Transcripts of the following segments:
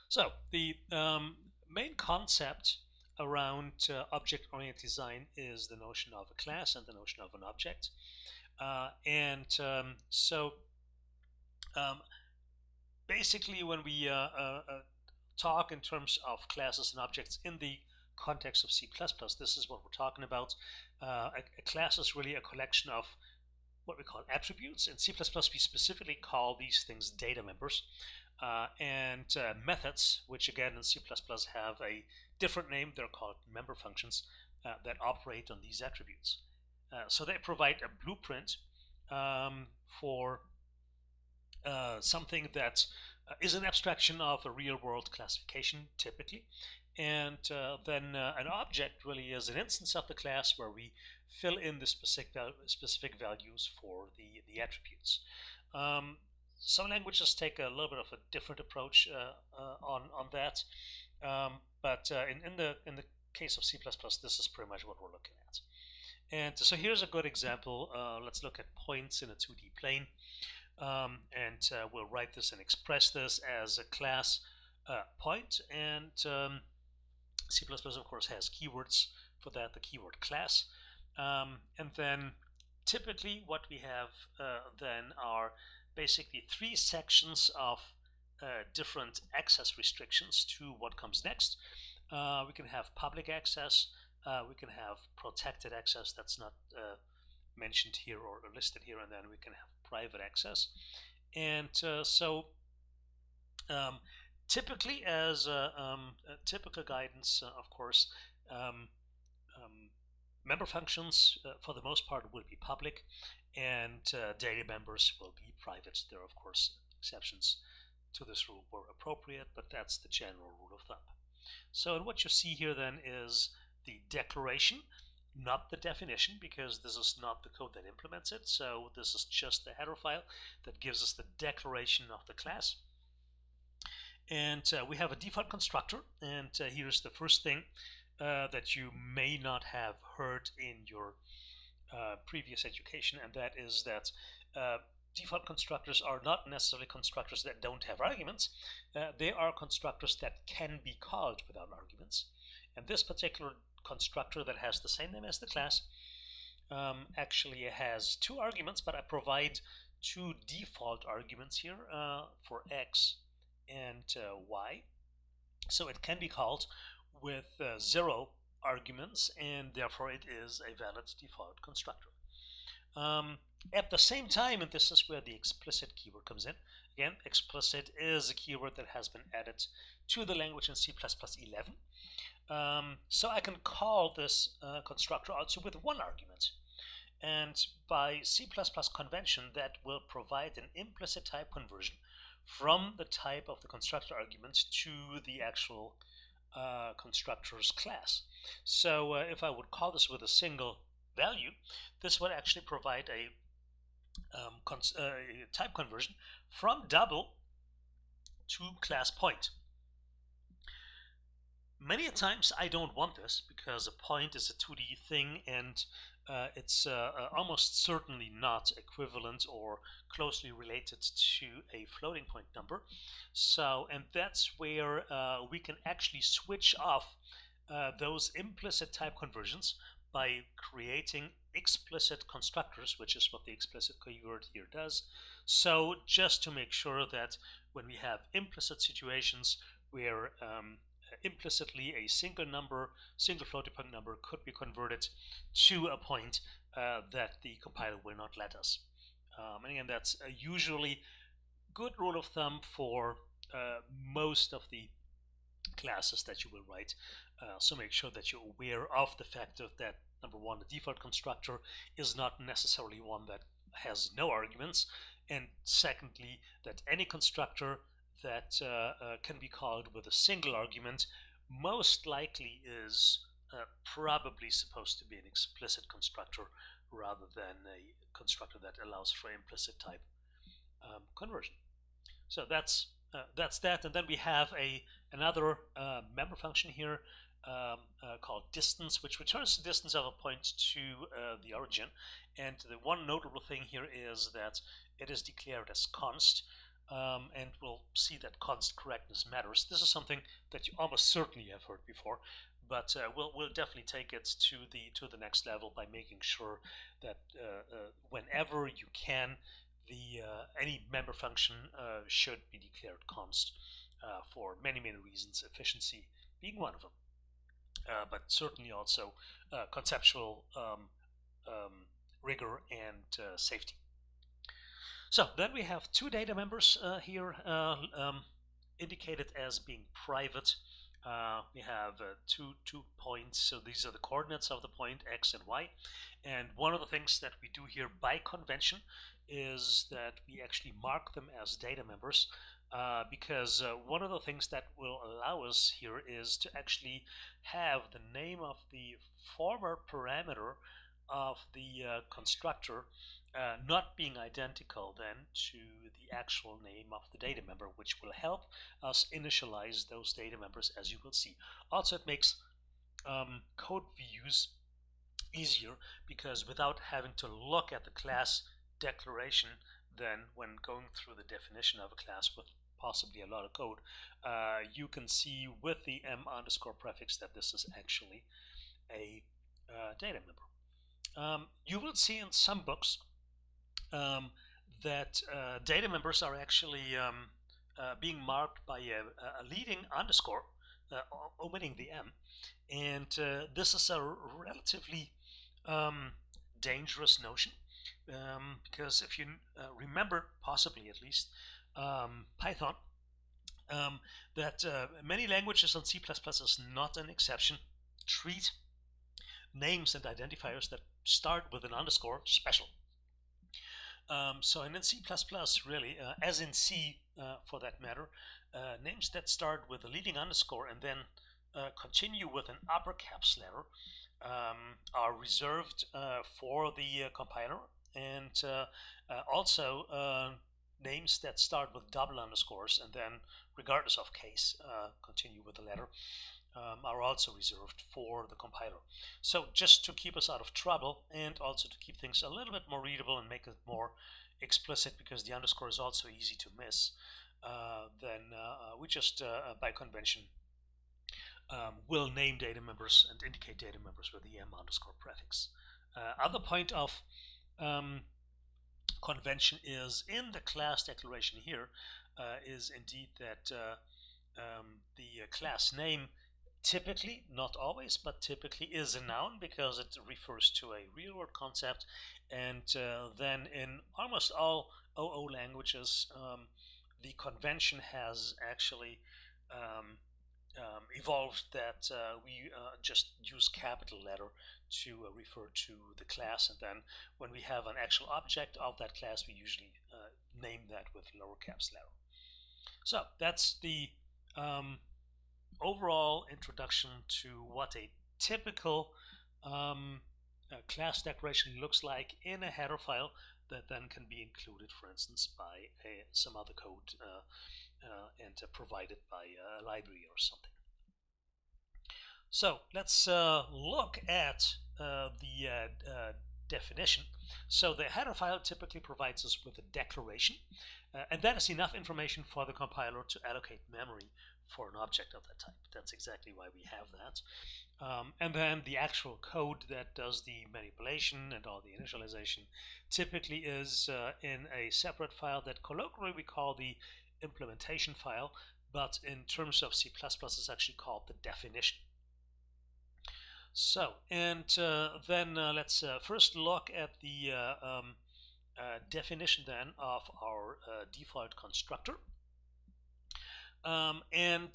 So the main concept around object-oriented design is the notion of a class and the notion of an object. Um, Basically, when we talk in terms of classes and objects in the context of C++, this is what we're talking about. A class is really a collection of what we call attributes. In C++, we specifically call these things data members. And methods, which again in C++ have a different name, they're called member functions that operate on these attributes. So they provide a blueprint for something that is an abstraction of a real world classification typically. And then an object really is an instance of the class where we fill in the specific values for the attributes. Some languages take a little bit of a different approach on that, but in the case of C++, this is pretty much what we're looking at. And so here's a good example. Let's look at points in a 2D plane. We'll write this and express this as a class point. And C++, of course, has keywords for that, the keyword class. And then typically what we have then are basically three sections of different access restrictions to what comes next. We can have public access, we can have protected access that's not mentioned here or listed here, and then we can have private access. And typically, as typical guidance, of course, member functions for the most part will be public, and data members will be private. There are, of course, exceptions to this rule where appropriate, but that's the general rule of thumb. So, and what you see here then is the declaration, not the definition, because this is not the code that implements it. So this is just the header file that gives us the declaration of the class. And we have a default constructor, and here's the first thing that you may not have heard in your previous education, and that is that default constructors are not necessarily constructors that don't have arguments. They are constructors that can be called without arguments. And this particular constructor that has the same name as the class actually has two arguments, but I provide two default arguments here for x and y. So it can be called with 0 arguments, and therefore it is a valid default constructor. At the same time, and this is where the explicit keyword comes in. Again, explicit is a keyword that has been added to the language in C++ 11. So I can call this constructor also with one argument. And by C++ convention, that will provide an implicit type conversion from the type of the constructor argument to the actual constructor's class. So if I would call this with a single value, this would actually provide a type conversion from double to class point. Many times I don't want this because a point is a 2D thing, and it's almost certainly not equivalent or closely related to a floating point number. So, and that's where we can actually switch off those implicit type conversions by creating explicit constructors, which is what the explicit keyword here does. So just to make sure that when we have implicit situations where implicitly a single floating point number could be converted to a point that the compiler will not let us. And again, that's a usually good rule of thumb for most of the classes that you will write. So make sure that you're aware of the fact that, number one, the default constructor is not necessarily one that has no arguments, and secondly, that any constructor that can be called with a single argument most likely is probably supposed to be an explicit constructor rather than a constructor that allows for implicit type conversion. So that's that, and then we have another member function here called distance, which returns the distance of a point to the origin. And the one notable thing here is that it is declared as const. and we'll see that const correctness matters. This is something that you almost certainly have heard before, but we'll definitely take it to the next level by making sure that whenever you can, the any member function should be declared const for many reasons, efficiency being one of them, but certainly also conceptual rigor and safety. So then we have two data members here indicated as being private. We have two points, so these are the coordinates of the point x and y. And one of the things that we do here by convention is that we actually mark them as data members, because one of the things that will allow us here is to actually have the name of the former parameter of the constructor not being identical then to the actual name of the data member, which will help us initialize those data members, as you will see. Also, it makes code views easier, because without having to look at the class declaration then when going through the definition of a class with possibly a lot of code, you can see with the m underscore prefix that this is actually a data member. You will see in some books that data members are actually being marked by a leading underscore, omitting the m, and this is a relatively dangerous notion, because if you remember, possibly at least, Python, that many languages, and C++ is not an exception, treat names and identifiers that start with an underscore special. So in C++, really, as in C for that matter, names that start with a leading underscore and then continue with an upper caps letter are reserved for the compiler, and also names that start with double underscores and then, regardless of case, continue with the letter are also reserved for the compiler. So just to keep us out of trouble, and also to keep things a little bit more readable and make it more explicit, because the underscore is also easy to miss, then we just by convention will name data members and indicate data members with the m underscore prefix. Other point of convention is in the class declaration here is indeed that the class name typically, not always, but typically is a noun, because it refers to a real world concept. And then in almost all OO languages, the convention has actually evolved that we just use capital letter to refer to the class, and then when we have an actual object of that class, we usually name that with lower caps letter. So that's the overall introduction to what a typical class declaration looks like in a header file that then can be included, for instance, by some other code and provided by a library or something. So let's look at the definition. So the header file typically provides us with a declaration, and that is enough information for the compiler to allocate memory for an object of that type. That's exactly why we have that. And then the actual code that does the manipulation and all the initialization typically is in a separate file that colloquially we call the implementation file, but in terms of C++ is actually called the definition. So, and then let's first look at the definition then of our default constructor. And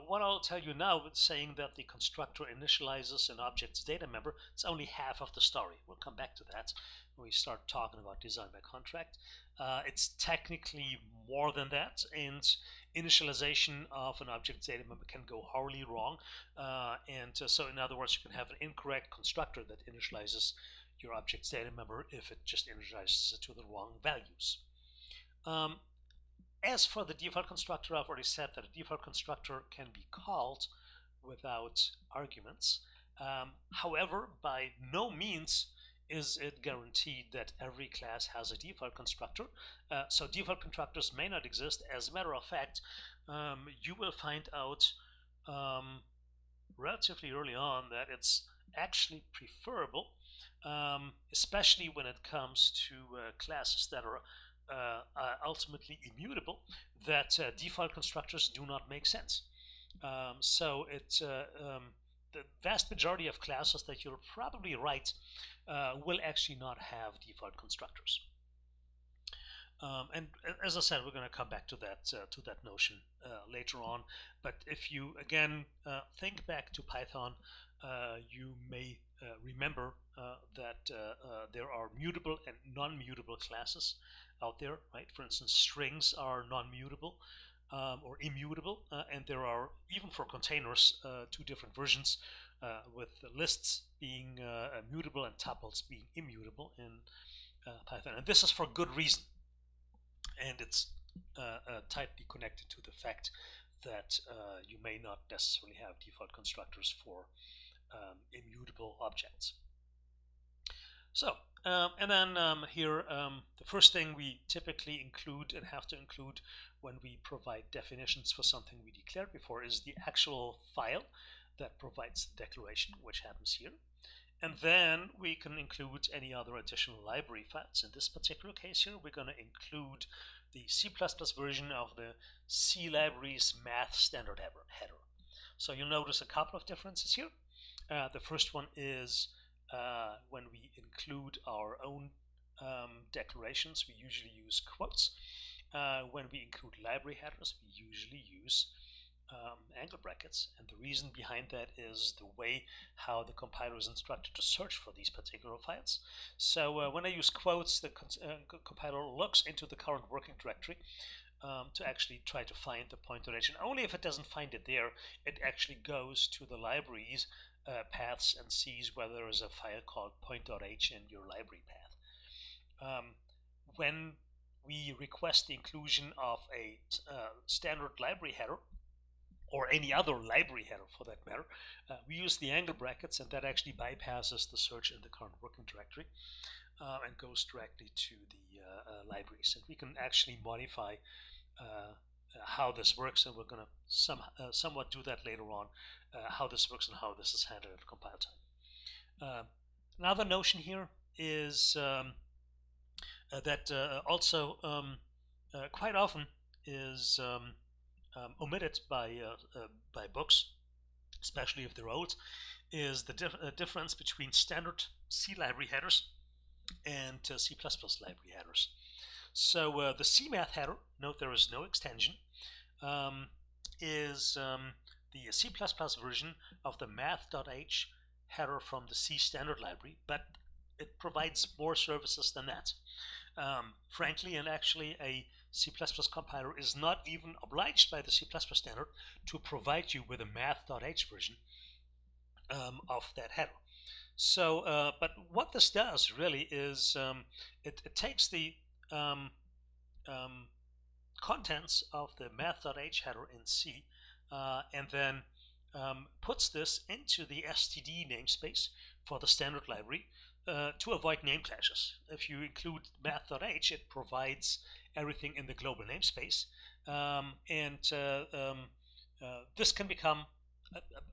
what I'll tell you now with saying that the constructor initializes an object's data member, it's only half of the story. We'll come back to that when we start talking about design by contract. It's technically more than that, and initialization of an object's data member can go horribly wrong. So in other words, you can have an incorrect constructor that initializes your object's data member if it just initializes it to the wrong values. As for the default constructor, I've already said that a default constructor can be called without arguments. However, by no means is it guaranteed that every class has a default constructor? So default constructors may not exist. As a matter of fact, you will find out relatively early on that it's actually preferable, especially when it comes to classes that are ultimately immutable, that default constructors do not make sense. So it's the vast majority of classes that you'll probably write will actually not have default constructors. And as I said, we're going to come back to that notion later on. But if you again think back to Python, you may remember that there are mutable and non-mutable classes out there, right? For instance, strings are non-mutable or immutable, and there are, even for containers, two different versions, with lists being mutable and tuples being immutable in Python. And this is for good reason. And it's tightly connected to the fact that you may not necessarily have default constructors for immutable objects. So, and then here, the first thing we typically include and have to include when we provide definitions for something we declared before is the actual file that provides the declaration, which happens here. And then we can include any other additional library files. In this particular case here, we're going to include the C++ version of the C library's math standard header. So you'll notice a couple of differences here. The first one is when we include our own declarations, we usually use quotes. When we include library headers, we usually use angle brackets, and the reason behind that is the way how the compiler is instructed to search for these particular files. So when I use quotes, the compiler looks into the current working directory to actually try to find the pointer-h, and only if it doesn't find it there, it actually goes to the library's paths and sees whether there is a file called point.h in your library path. When we request the inclusion of a standard library header, or any other library header for that matter, we use the angle brackets, and that actually bypasses the search in the current working directory and goes directly to the libraries. And we can actually modify how this works, and we're going to somewhat do that later on, how this works and how this is handled at compile time. Another notion here is that also quite often is omitted by books, especially if they're old, is the difference between standard C library headers and C++ library headers. So the CMath header, note there is no extension, is the C++ version of the math.h header from the C standard library, but it provides more services than that. Frankly, and actually, a C++ compiler is not even obliged by the C++ standard to provide you with a math.h version of that header. So, but what this does really is it takes the contents of the math.h header in C and then puts this into the std namespace for the standard library to avoid name clashes. If you include math.h, it provides everything in the global namespace, and this can become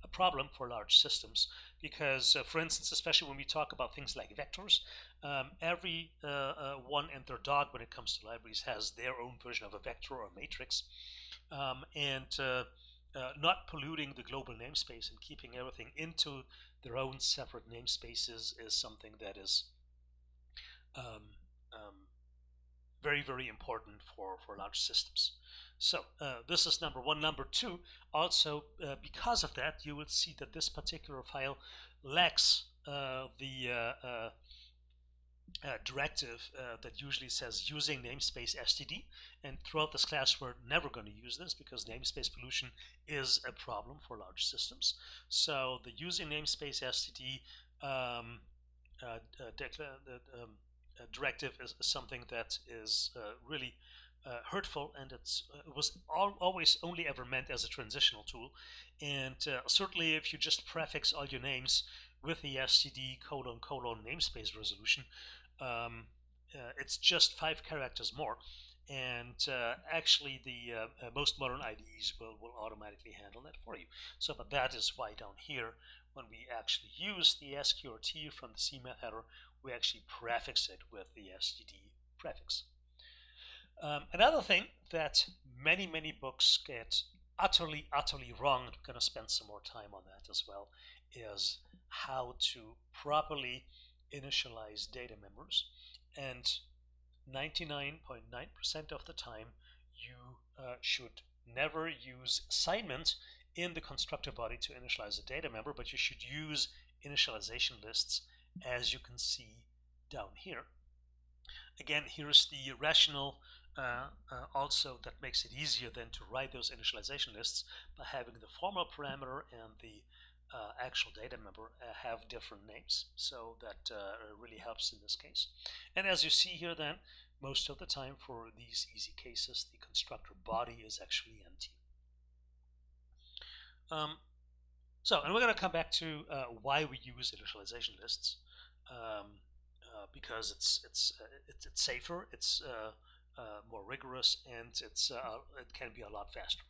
a problem for large systems because, for instance, especially when we talk about things like vectors, every one and their dog when it comes to libraries has their own version of a vector or matrix, and not polluting the global namespace and keeping everything into their own separate namespaces is something that is very, very important for large systems. So this is number one. Number two, also because of that, you will see that this particular file lacks the directive that usually says using namespace std, and throughout this class we're never going to use this because namespace pollution is a problem for large systems. So the using namespace std directive is something that is really hurtful, and it was always only ever meant as a transitional tool, and certainly if you just prefix all your names with the std : namespace resolution, it's just 5 characters more. And actually, the most modern IDEs will automatically handle that for you. So, but that is why down here, when we actually use the sqrt from the CMath header, we actually prefix it with the std prefix. Another thing that many books get utterly wrong, and we're going to spend some more time on that as well, is how to properly initialize data members. And 99.9% of the time, you should never use assignment in the constructor body to initialize a data member, but you should use initialization lists, as you can see down here. Again, here's the rationale also that makes it easier then to write those initialization lists by having the formal parameter and the actual data member have different names. So that really helps in this case. And as you see here then, most of the time for these easy cases, the constructor body is actually empty. And we're going to come back to why we use initialization lists. Because it's safer, it's more rigorous, and it can be a lot faster.